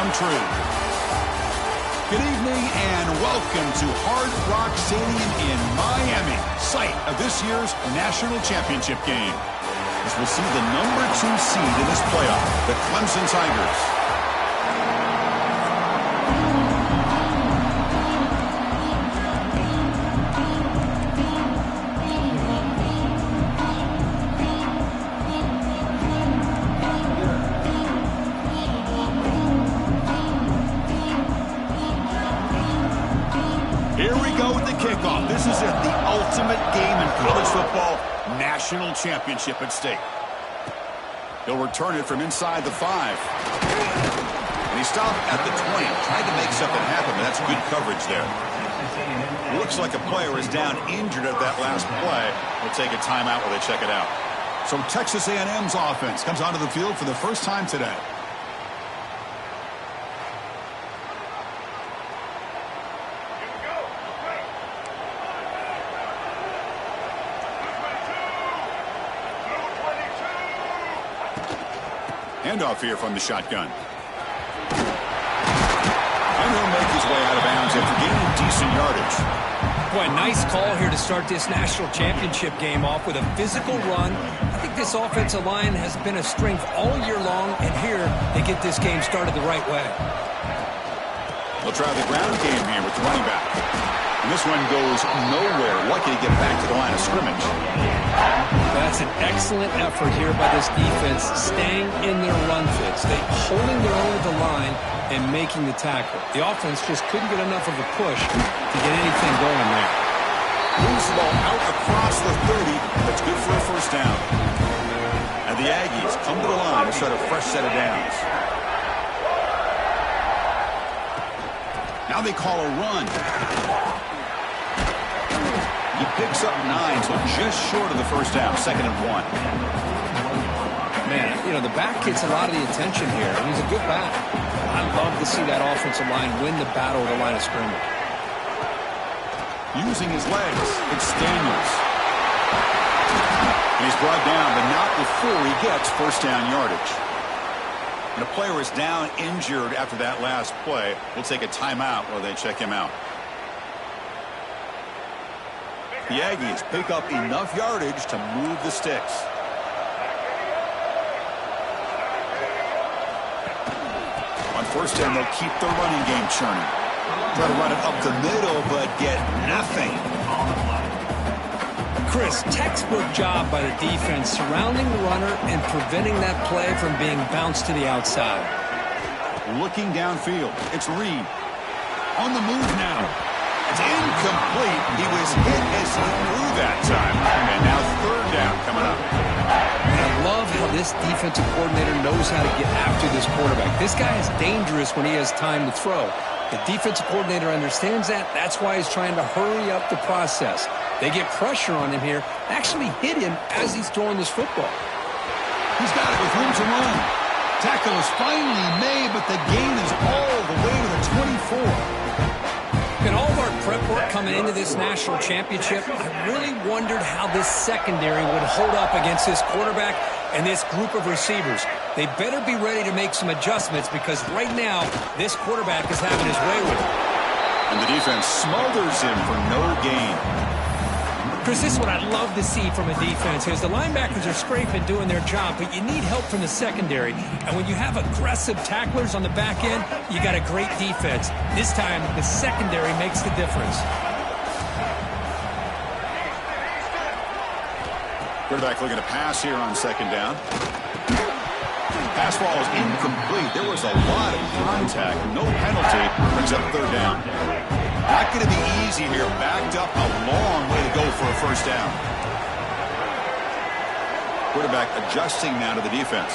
come true. Good evening and welcome to Hard Rock Stadium in Miami, site of this year's national championship game. As we'll see the #2 seed in this playoff, the Clemson Tigers. Here we go with the kickoff. This is it, the ultimate game in college football, national championship at stake. He'll return it from inside the 5. And he stopped at the 20, trying to make something happen, but that's good coverage there. Looks like a player is down injured at that last play. We'll take a timeout while they check it out. So Texas A&M's offense comes onto the field for the first time today. Handoff here from the shotgun. And he'll make his way out of bounds after gaining decent yardage. Boy, nice call here to start this national championship game off with a physical run. I think this offensive line has been a strength all year long, and here they get this game started the right way. They'll try the ground game here with the running back. And this one goes nowhere. Lucky to get back to the line of scrimmage. That's an excellent effort here by this defense, staying in their run fits. They holding their own at the line and making the tackle. The offense just couldn't get enough of a push to get anything going there. Moves the ball out across the 30. That's good for a first down. And the Aggies come to the line to start a fresh set of downs. Now they call a run. He picks up 9, so just short of the first down, 2nd and 1. Man, you know, the back gets a lot of the attention here. I mean, he's a good back. I love to see that offensive line win the battle at the line of scrimmage. Using his legs, it's Daniels. And he's brought down, but not before he gets first down yardage. And a player is down injured after that last play. We'll take a timeout while they check him out. The Aggies pick up enough yardage to move the sticks. On first down, they'll keep the running game churning. Try to run it up the middle, but get nothing. Chris, textbook job by the defense surrounding the runner and preventing that play from being bounced to the outside. Looking downfield, it's Reed. On the move now. It's incomplete. He was hit as he threw that time. And now 3rd down coming up. I love how this defensive coordinator knows how to get after this quarterback. This guy is dangerous when he has time to throw. The defensive coordinator understands that. That's why he's trying to hurry up the process. They get pressure on him here. Actually hit him as he's throwing this football. He's got it with room to run. Tackle is finally made, but the gain is all the way to the 24. In all of our prep work coming into this national championship, I really wondered how this secondary would hold up against this quarterback and this group of receivers. They better be ready to make some adjustments because right now, this quarterback is having his way with it. And the defense smothers him for no gain. Chris, this is what I'd love to see from a defense is the linebackers are scraping doing their job, but you need help from the secondary. And when you have aggressive tacklers on the back end, you got a great defense. This time, the secondary makes the difference. Quarterback looking to pass here on 2nd down. Pass ball is incomplete. There was a lot of contact. No penalty. Brings up 3rd down. Not going to be easy here. Backed up a long way to go for a first down. Quarterback adjusting now to the defense.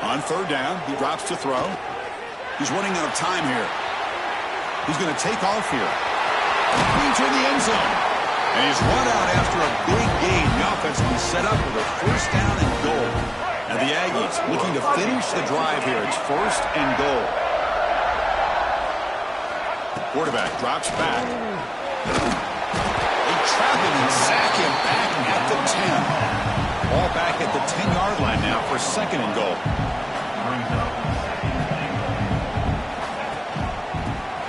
On 3rd down, he drops to throw. He's running out of time here. He's going to take off here. Into the end zone. And he's run out after a big gain. The offense will be set up with a first down and goal. And the Aggies looking to finish the drive here. It's 1st and goal. Quarterback drops back. They trap him and sack him back at the 10. Ball back at the 10-yard line now for 2nd and goal.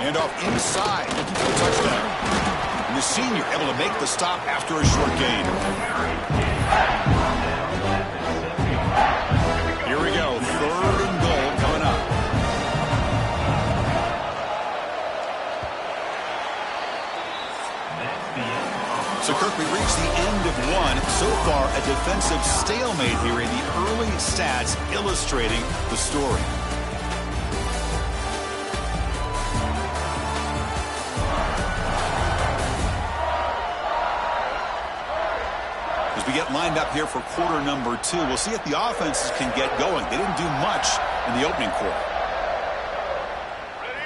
Handoff inside, looking for the touchdown. And the senior able to make the stop after a short gain. Here we go, 3rd and goal coming up. So, Kirk, we reached the end of one. So far, a defensive stalemate here in the early stats illustrating the story. As we get lined up here for quarter number 2, we'll see if the offenses can get going. They didn't do much in the opening quarter.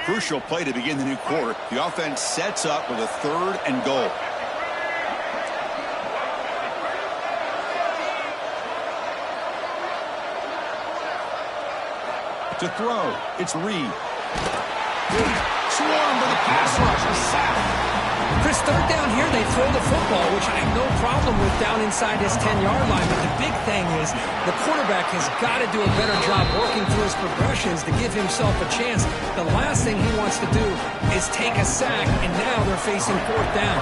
Crucial play to begin the new quarter. The offense sets up with a 3rd and goal. To throw, it's Reed. Swarm with a pass rush, a sack. Chris, 3rd down here, they throw the football, which I have no problem with down inside his 10-yard line. But the big thing is the quarterback has got to do a better job working through his progressions to give himself a chance. The last thing he wants to do is take a sack, and now they're facing 4th down.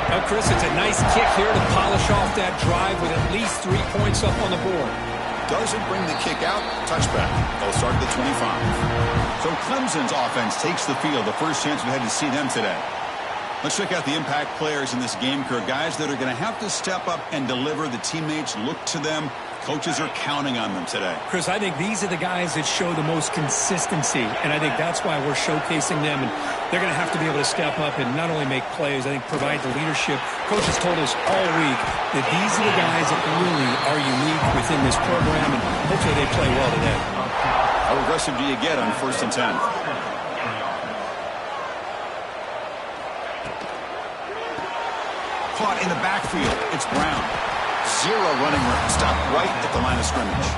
Well, Chris, it's a nice kick here to polish off that drive with at least 3 points up on the board. Doesn't bring the kick out. Touchback. They'll start at the 25. So Clemson's offense takes the field. The first chance we had to see them today. Let's check out the impact players in this game, Kirk. Guys that are going to have to step up and deliver. The teammates look to them. Coaches are counting on them today. Chris, I think these are the guys that show the most consistency, and I think that's why we're showcasing them. And they're going to have to be able to step up and not only make plays, I think provide the leadership. Coaches told us all week that these are the guys that really are unique within this program, and hopefully they play well today. How aggressive do you get on 1st and 10? Caught in the backfield. It's Brown. 0 running room. Stop right at the line of scrimmage.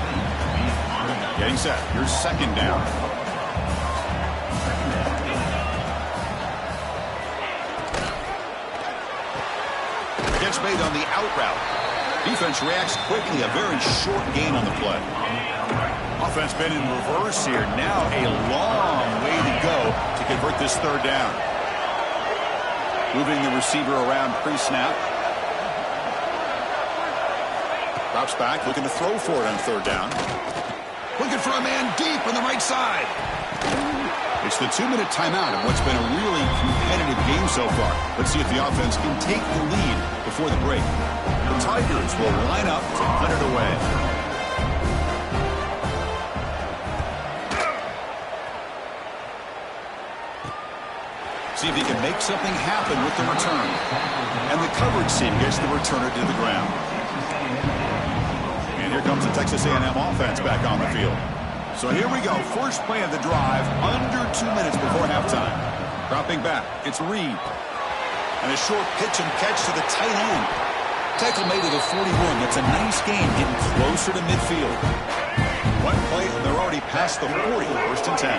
Getting set. Here's 2nd down. Gets made on the out route. Defense reacts quickly. A very short gain on the play. Offense been in reverse here. Now a long way to go to convert this 3rd down. Moving the receiver around pre-snap. Drops back, looking to throw for it on 3rd down. Looking for a man deep on the right side. It's the 2-minute timeout of what's been a really competitive game so far. Let's see if the offense can take the lead before the break. The Tigers will line up to punt it away. See if he can make something happen with the return. And the coverage team gets the returner to the ground. And here comes the Texas A&M offense back on the field. So here we go. First play of the drive, under 2 minutes before halftime. Dropping back, it's Reed. And a short pitch and catch to the tight end. Tackle made to the 41. That's a nice gain, getting closer to midfield. One play, and they're already past the 40. 1st and 10.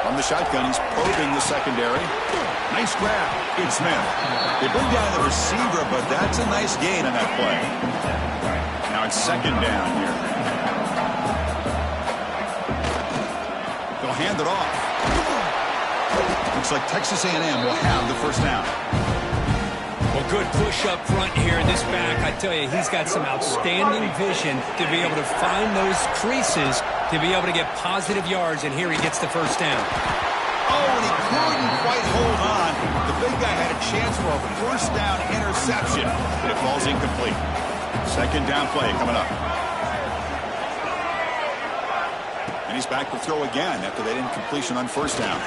From the shotgun, he's probing the secondary. Nice grab. It's Smith. They bring down the receiver, but that's a nice gain on that play. Now it's 2nd down here. They'll hand it off. Looks like Texas A&M will have the 1st down. Well, good push up front here in this back. I tell you, he's got some outstanding vision to be able to find those creases to be able to get positive yards, and here he gets the 1st down. Oh, and he couldn't quite hold on. The big guy had a chance for a 1st down interception, but it falls incomplete. 2nd down play coming up. And he's back to throw again after that incompletion on 1st down.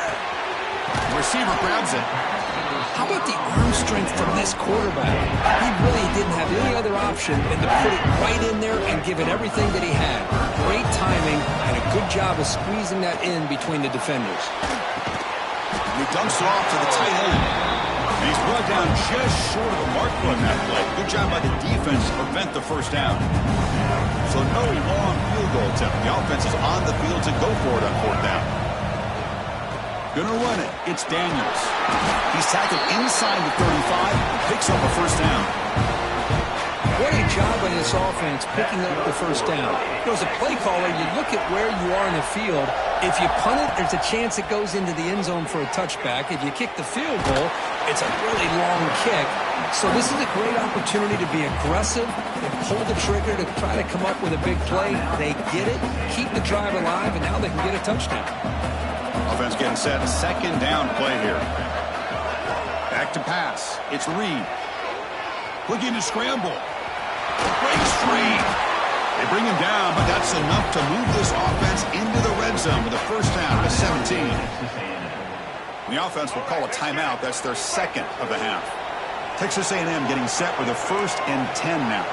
The receiver grabs it. How about the arm strength from this quarterback? He really didn't have any other option than to put it right in there and give it everything that he had. Great timing and a good job of squeezing that in between the defenders. And he dumps it off to the tight end. And he's brought down just short of the mark on that play. Good job by the defense to prevent the 1st down. So no long field goal attempt. The offense is on the field to go for it on 4th down. Gonna run it. It's Daniels. He's tackled inside the 35 and picks up a 1st down. What a job by this offense picking up the 1st down. As a play caller, you look at where you are in the field, If you punt it, there's a chance it goes into the end zone for a touchback. If you kick the field goal, it's a really long kick. So this is a great opportunity to be aggressive and pull the trigger to try to come up with a big play. They get it, keep the drive alive, and now they can get a touchdown. Offense getting set. Second down play here. Back to pass. It's Reed. Looking to scramble. Breaks free. They bring him down, but that's enough to move this offense into the red zone with a first down to 17. The offense will call a timeout. That's their second of the half. Texas A&M getting set with a 1st and 10 now.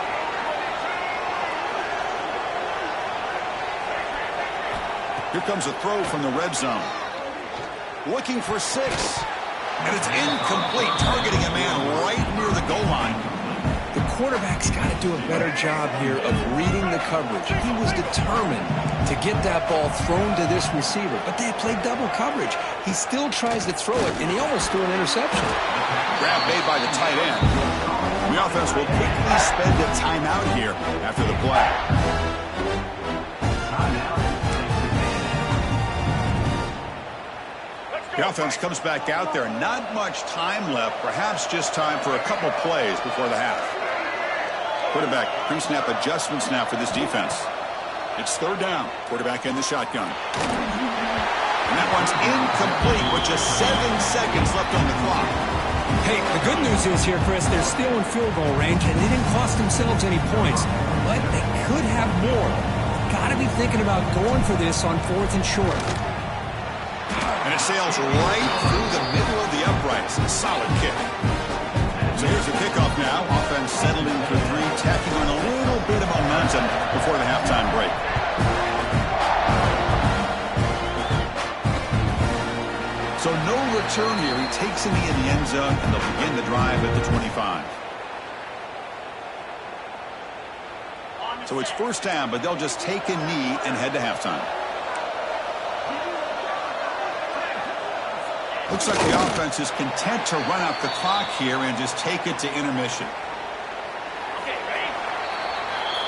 Here comes a throw from the red zone. Looking for 6. And it's incomplete, targeting a man right near the goal line. The quarterback's got to do a better job here of reading the coverage. He was determined to get that ball thrown to this receiver, but they played double coverage. He still tries to throw it, and he almost threw an interception. Grab made by the tight end. The offense will quickly spend a timeout here after the play. The offense comes back out there. Not much time left. Perhaps just time for a couple plays before the half. Quarterback pre-snap adjustments now for this defense. It's 3rd down. Quarterback in the shotgun. And that one's incomplete with just 7 seconds left on the clock. Hey, the good news is here, Chris, they're still in field goal range, and they didn't cost themselves any points. But they could have more. Got to be thinking about going for this on 4th and short. And it sails right through the middle of the uprights. A solid kick. So here's the kickoff now. Offense settled in for 3, tacking on a little bit of momentum before the halftime break. So no return here. He takes it in the end zone, and they'll begin the drive at the 25. So it's 1st down, but they'll just take a knee and head to halftime. Looks like the offense is content to run out the clock here and just take it to intermission.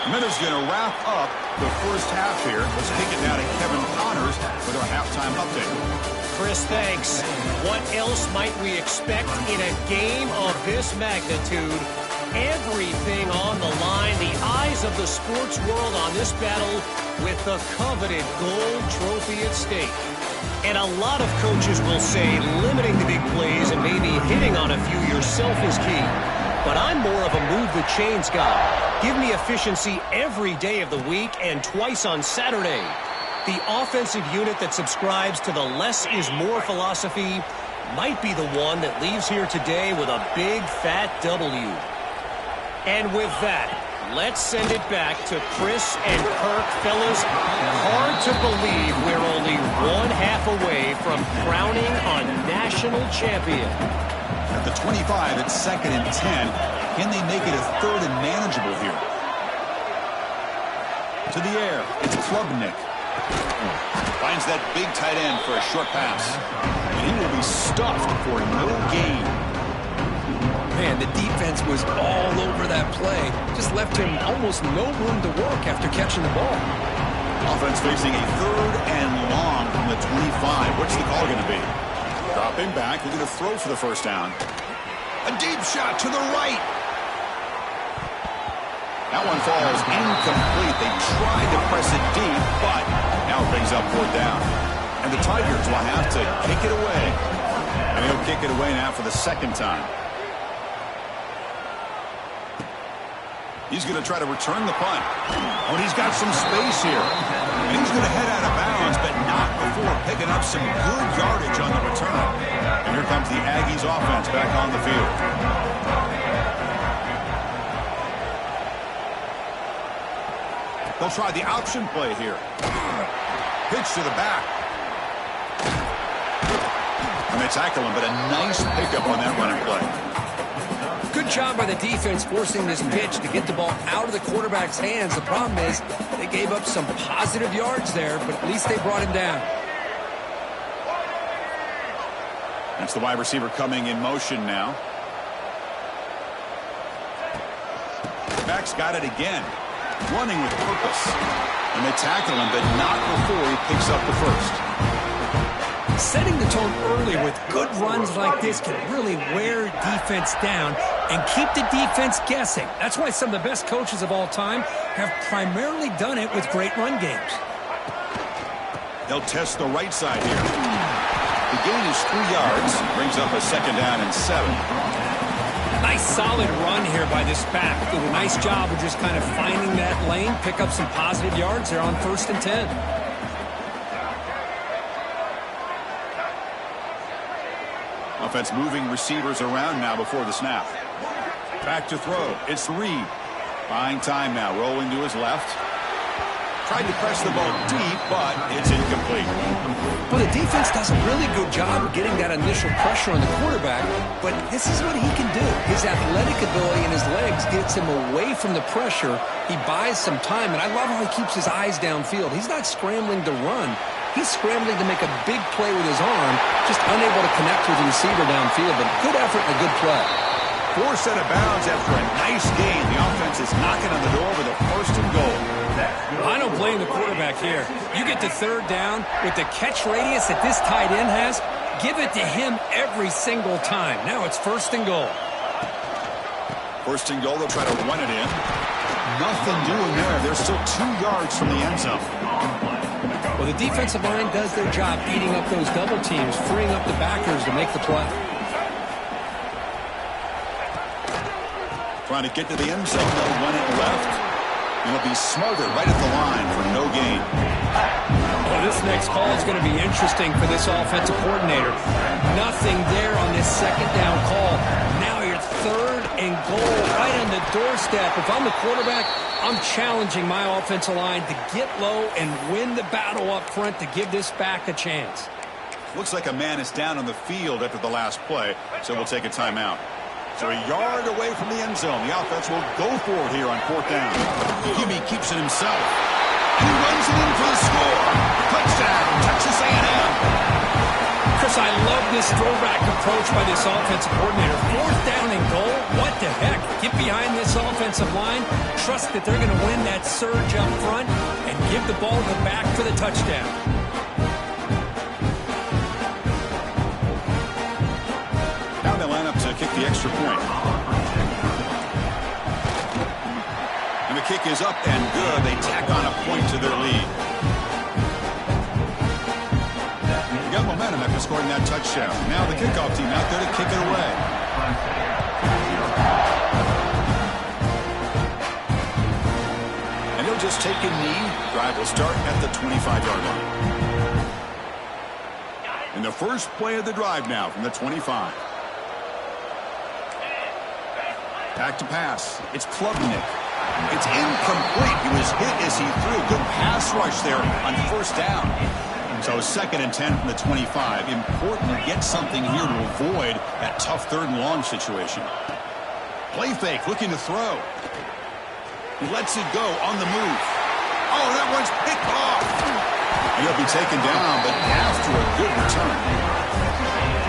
Minutes going to wrap up the first half here. Let's take it now to Kevin Connors with our halftime update. Chris, thanks. What else might we expect in a game of this magnitude? Everything on the line. The eyes of the sports world on this battle with the coveted gold trophy at stake. And a lot of coaches will say limiting the big plays and maybe hitting on a few yourself is key. But I'm more of a move the chains guy. Give me efficiency every day of the week and twice on Saturday. The offensive unit that subscribes to the less is more philosophy might be the one that leaves here today with a big fat W. And with that, let's send it back to Chris and Kirk. Fellas, hard to believe we're only 1/2 away from crowning a national champion. At the 25, it's 2nd and 10. Can they make it a 3rd and manageable here? To the air, it's Klubnik. Finds that big tight end for a short pass. And he will be stuffed for no gain. Man, the defense was all over that play. Just left him almost no room to work after catching the ball. Offense facing a 3rd and long from the 25. What's the call going to be? Dropping back, looking to throw for the first down. A deep shot to the right. That one falls incomplete. They tried to press it deep, but now it brings up 4th down. And the Tigers will have to kick it away. And he'll kick it away now for the 2nd time. He's going to try to return the punt. Oh, and he's got some space here. And he's going to head out of bounds, but not before picking up some good yardage on the return. And here comes the Aggies offense back on the field. They'll try the option play here. Pitch to the back. And they tackle him, but a nice pickup on that running play. Good job by the defense forcing this pitch to get the ball out of the quarterback's hands. The problem is they gave up some positive yards there, but at least they brought him down. That's the wide receiver coming in motion now. Back's got it again. Running with purpose. And they tackle him, but not before he picks up the first. Setting the tone early with good runs like this can really wear defense down and keep the defense guessing. That's why some of the best coaches of all time have primarily done it with great run games. They'll test the right side here. The gain is 3 yards. Brings up a 2nd down and 7. Nice solid run here by this back. Did a nice job of just kind of finding that lane, pick up some positive yards there on 1st and 10. Offense moving receivers around now before the snap. Back to throw. It's Reed. Buying time now. Rolling to his left. Tried to press the ball deep, but it's incomplete. Well, the defense does a really good job of getting that initial pressure on the quarterback, but this is what he can do. His athletic ability and his legs gets him away from the pressure. He buys some time, and I love how he keeps his eyes downfield. He's not scrambling to run. He's scrambling to make a big play with his arm, just unable to connect with the receiver downfield, but good effort and a good play. 4 set of bounds after a nice gain. The offense is knocking on the door with a 1st and goal. I don't blame the quarterback here. You get to 3rd down with the catch radius that this tight end has, give it to him every single time. Now it's 1st and goal. 1st and goal, they'll try to run it in. Nothing doing there. They're still 2 yards from the end zone. Well, the defensive line does their job eating up those double teams, freeing up the backers to make the play. Trying to get to the end zone, they'll run it left. And it'll be smothered right at the line for no gain. Well, this next call is going to be interesting for this offensive coordinator. Nothing there on this 2nd down call. Now you're 3rd and goal right on the doorstep. If I'm the quarterback, I'm challenging my offensive line to get low and win the battle up front to give this back a chance. Looks like a man is down on the field after the last play, so we'll take a timeout. So a yard away from the end zone. The offense will go for it here on 4th down. Jimmy keeps it himself. He runs it in for the score. Touchdown, Texas A&M. Chris, I love this throwback approach by this offensive coordinator. 4th down and goal? What the heck? Get behind this offensive line. Trust that they're going to win that surge up front and give the ball to the back for the touchdown. Kick the extra point. And the kick is up and good. They tack on a point to their lead. They got momentum after scoring that touchdown. Now the kickoff team out there to kick it away. And he'll just take a knee. Drive will start at the 25-yard line. And the first play of the drive now from the 25. Back to pass. It's Klubnik. It's incomplete. He was hit as he threw. Good pass rush there on 1st down. So 2nd and 10 from the 25. Important to get something here to avoid that tough 3rd and long situation. Play fake, looking to throw. He lets it go on the move. Oh, that one's picked off. And he'll be taken down, but after a good return.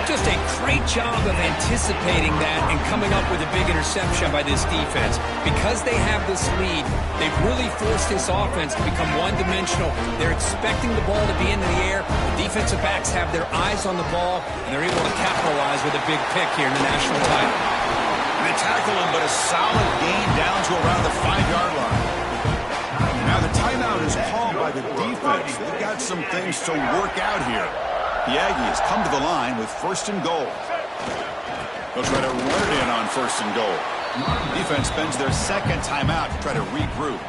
Just a great job of anticipating that and coming up with a big interception by this defense. Because they have this lead, they've really forced this offense to become one-dimensional. They're expecting the ball to be into the air. The defensive backs have their eyes on the ball, and they're able to capitalize with a big pick here in the national title. They tackle him, but a solid gain down to around the 5-yard line. Now the timeout is called by the defense. They've got some things to work out here. The Aggies come to the line with 1st and goal. They'll try to run it in on 1st and goal. Defense spends their 2nd timeout to try to regroup.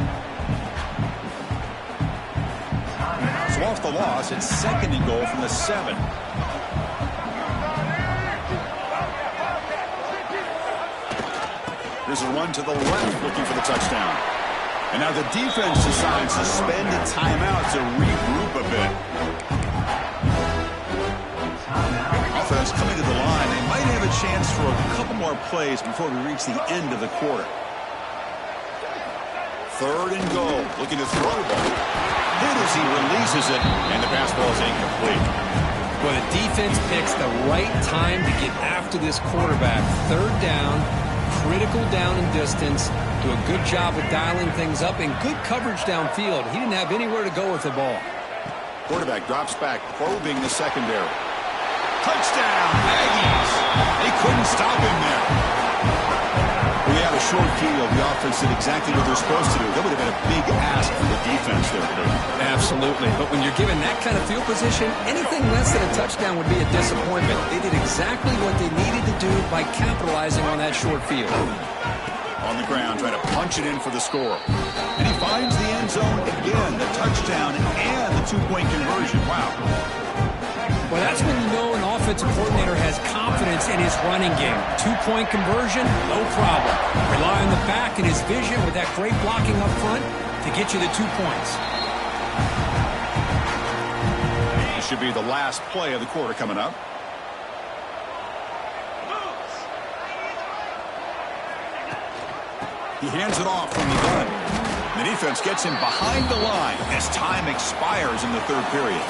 So off the loss, it's 2nd and goal from the 7. Here's a run to the left looking for the touchdown. And now the defense decides to spend a timeout to regroup a bit. Offense coming to the line. They might have a chance for a couple more plays before we reach the end of the quarter. 3rd and goal. Looking to throw the ball. Hit as he releases it, and the pass ball is incomplete. Well, the defense picks the right time to get after this quarterback. 3rd down, critical down and distance. Do a good job of dialing things up and good coverage downfield. He didn't have anywhere to go with the ball. Quarterback drops back, probing the secondary. Touchdown, Aggies. They couldn't stop him there. We had a short field. The offense did exactly what they're supposed to do. That would have been a big ask for the defense there. Absolutely. But when you're given that kind of field position, anything less than a touchdown would be a disappointment. They did exactly what they needed to do by capitalizing on that short field. On the ground, trying to punch it in for the score. And he finds the end zone again, the touchdown and the two-point conversion. Wow. Well, that's when you know an offensive coordinator has confidence in his running game. Two-point conversion, no problem. Rely on the back and his vision with that great blocking up front to get you the 2 points. This should be the last play of the quarter coming up. He hands it off from the gun. The defense gets him behind the line as time expires in the third period.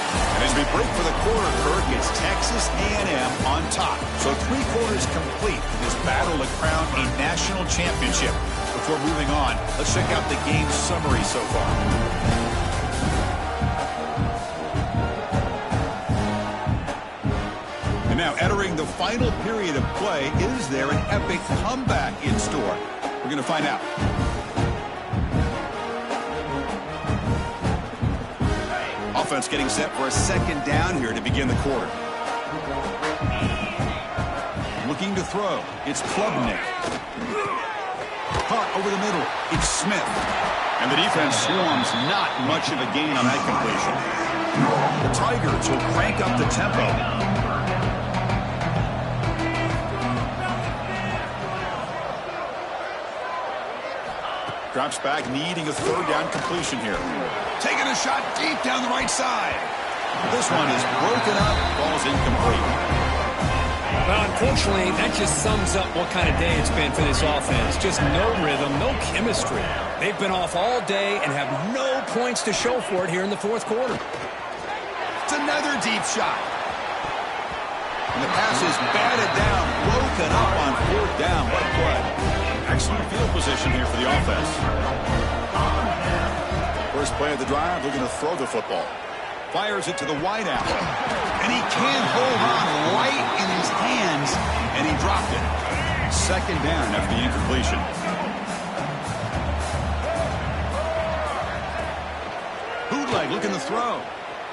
And as we break for the quarter, Kirk, it's Texas A&M on top. So 3 quarters complete in this battle to crown a national championship. Before moving on, let's check out the game summary so far. And now entering the final period of play, is there an epic comeback in store? We're going to find out. Offense getting set for a second down here to begin the quarter. Looking to throw. It's Klubnik. Caught over the middle. It's Smith. And the defense swarms, not much of a gain on that completion. The Tigers will crank up the tempo. Drops back, needing a third down completion here. Taking a shot deep down the right side. This one is broken up, ball's incomplete. Well, unfortunately, that just sums up what kind of day it's been for this offense. Just no rhythm, no chemistry. They've been off all day and have no points to show for it here in the fourth quarter. It's another deep shot. And the pass is batted down, broken up on fourth down. What a play. Excellent field position here for the offense. First play of the drive, looking to throw the football. Fires it to the wideout. And he can't hold on right in his hands, and he dropped it. Second down after the incompletion. Bootleg looking to throw.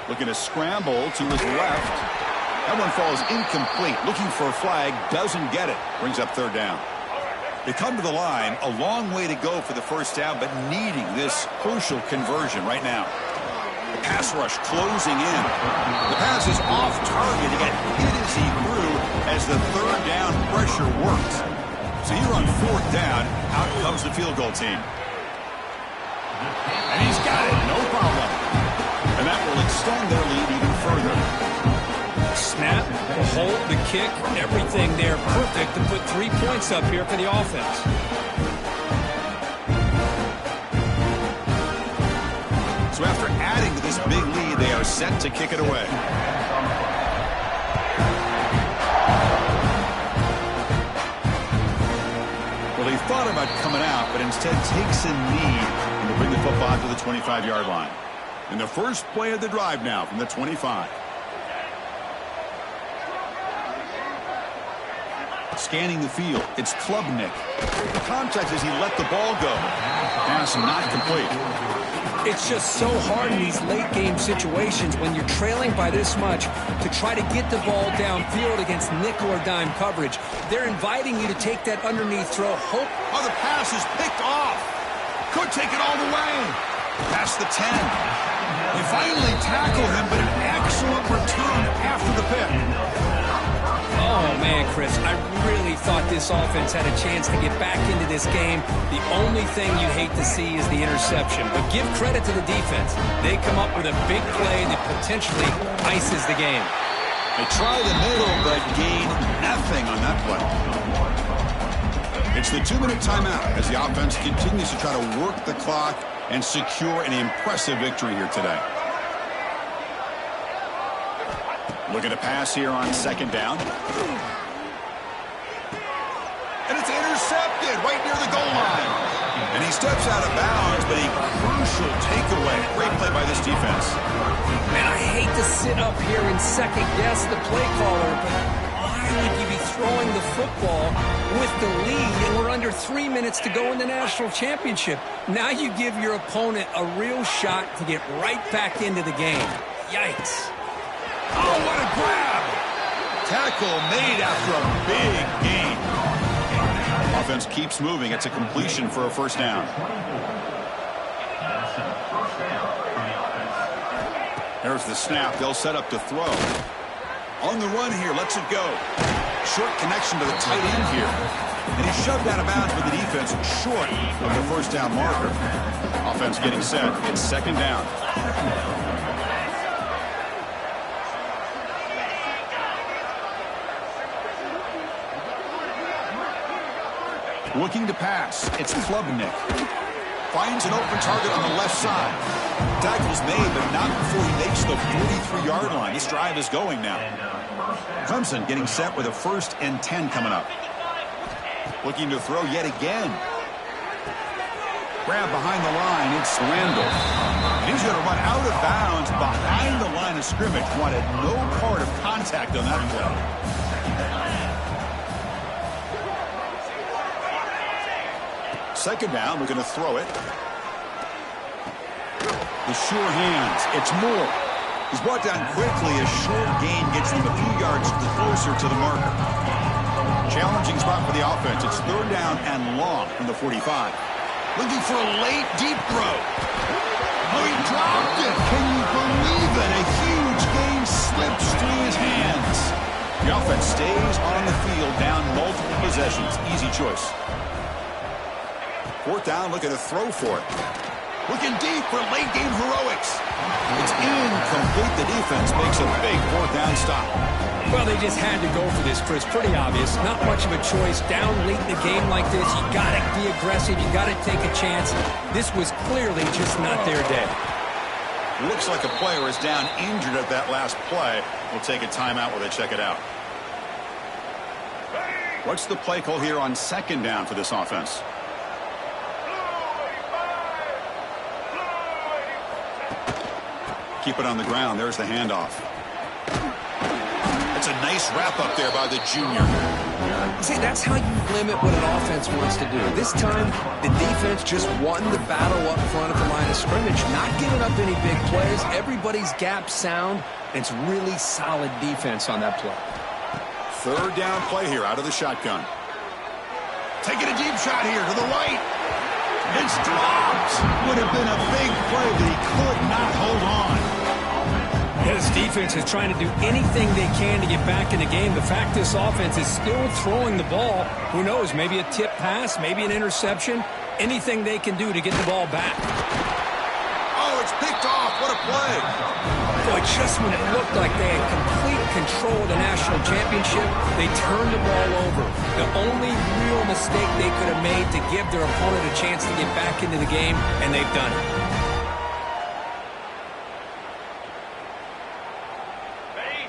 Looking to scramble to his left. That one falls incomplete. Looking for a flag, doesn't get it. Brings up third down. They come to the line, a long way to go for the first down, but needing this crucial conversion right now. The pass rush closing in. The pass is off target. He got hit as he threw as the third down pressure worked. So here on fourth down, out comes the field goal team. And he's got it, no problem. And that will extend their lead even further. Snap, the hold, the kick, everything there perfect to put 3 points up here for the offense. So after adding to this big lead, they are set to kick it away. Well, he thought about coming out, but instead takes a knee and will bring the football to the 25-yard line. And the first play of the drive now from the 25. Scanning the field, it's Klubnik. The contact as he let the ball go. Pass not complete. It's just so hard in these late-game situations when you're trailing by this much to try to get the ball downfield against nickel or dime coverage. They're inviting you to take that underneath throw. Hope. Oh, the pass is picked off. Could take it all the way. Past the 10. They finally tackle him, but an excellent return after the pick. Oh, man, Chris, I really thought this offense had a chance to get back into this game. The only thing you hate to see is the interception. But give credit to the defense. They come up with a big play that potentially ices the game. They try the middle, but gain nothing on that play. It's the 2-minute timeout as the offense continues to try to work the clock and secure an impressive victory here today. Looking to pass here on second down. And it's intercepted right near the goal line. And he steps out of bounds, but a crucial takeaway. Great play by this defense. Man, I hate to sit up here and second-guess the play caller, but why would you be throwing the football with the lead and we're under 3 minutes to go in the national championship? Now you give your opponent a real shot to get right back into the game. Yikes. Oh, what a grab! Tackle made after a big gain. Offense keeps moving. It's a completion for a first down. There's the snap. They'll set up to throw. On the run here. Lets it go. Short connection to the tight end here. And he's shoved out of bounds with the defense short of the first down marker. Offense getting set. It's second down. Looking to pass. It's Klubnik. Finds an open target on the left side. Tackle's made, but not before he makes the 43-yard line. This drive is going now. Clemson getting set with a 1st and 10 coming up. Looking to throw yet again. Grab behind the line. It's Randall. And he's going to run out of bounds behind the line of scrimmage. Wanted no part of contact on that play. Second down, we're going to throw it. The sure hands. It's Moore. He's brought down quickly. A short gain gets him a few yards closer to the marker. Challenging spot for the offense. It's 3rd down and long from the 45. Looking for a late, deep throw. Oh, he dropped it. Can you believe it? A huge gain slips through his hands. The offense stays on the field, down multiple possessions. Easy choice. 4th down, looking to throw for it. Looking deep for late game heroics. It's incomplete. The defense makes a big 4th down stop. Well, they just had to go for this, Chris. Pretty obvious. Not much of a choice. Down late in a game like this, you got to be aggressive. You got to take a chance. This was clearly just not their day. Looks like a player is down injured at that last play. We'll take a timeout while they check it out. What's the play call here on 2nd down for this offense? Keep it on the ground. There's the handoff. It's a nice wrap up there by the junior. See, that's how you limit what an offense wants to do. This time, the defense just won the battle up front of the line of scrimmage, not giving up any big plays. Everybody's gap sound. It's really solid defense on that play. 3rd down play here out of the shotgun. Taking a deep shot here to the right. It's dropped. Would have been a big play that he could not hold on. This defense is trying to do anything they can to get back in the game. The fact this offense is still throwing the ball, who knows, maybe a tip pass, maybe an interception, anything they can do to get the ball back. Oh, it's picked off. What a play. Boy, just when it looked like they had complete control of the national championship, they turned the ball over. The only real mistake they could have made to give their opponent a chance to get back into the game, and they've done it.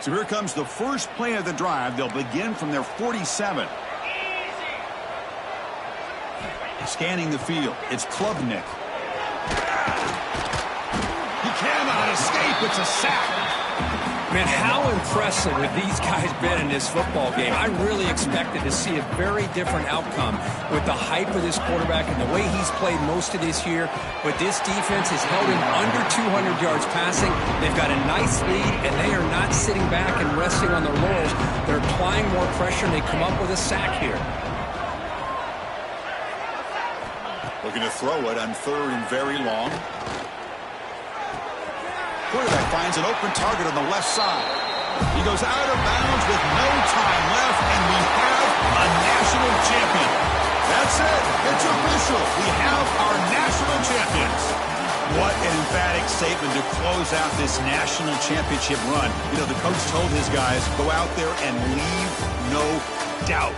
So here comes the first play of the drive. They'll begin from their 47. Scanning the field. It's Klubnik. He cannot escape. It's a sack. Man, how impressive have these guys been in this football game? I really expected to see a very different outcome with the hype of this quarterback and the way he's played most of this year. But this defense has held him under 200 yards passing. They've got a nice lead, and they are not sitting back and resting on their laurels. They're applying more pressure, and they come up with a sack here. Looking to throw it on 3rd and very long. Quarterback finds an open target on the left side. He goes out of bounds with no time left, and we have a national champion. That's it. It's official. We have our national champions. What an emphatic statement to close out this national championship run. You know, the coach told his guys, go out there and leave no doubt.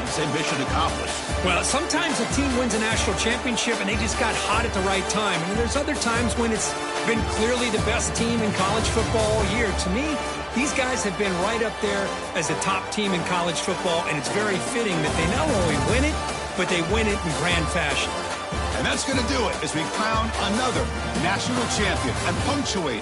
He said mission accomplished. Well, sometimes a team wins a national championship and they just got hot at the right time. And there's other times when it's been clearly the best team in college football all year. To me, these guys have been right up there as the top team in college football, and it's very fitting that they not only win it, but they win it in grand fashion. And that's going to do it as we crown another national champion and punctuate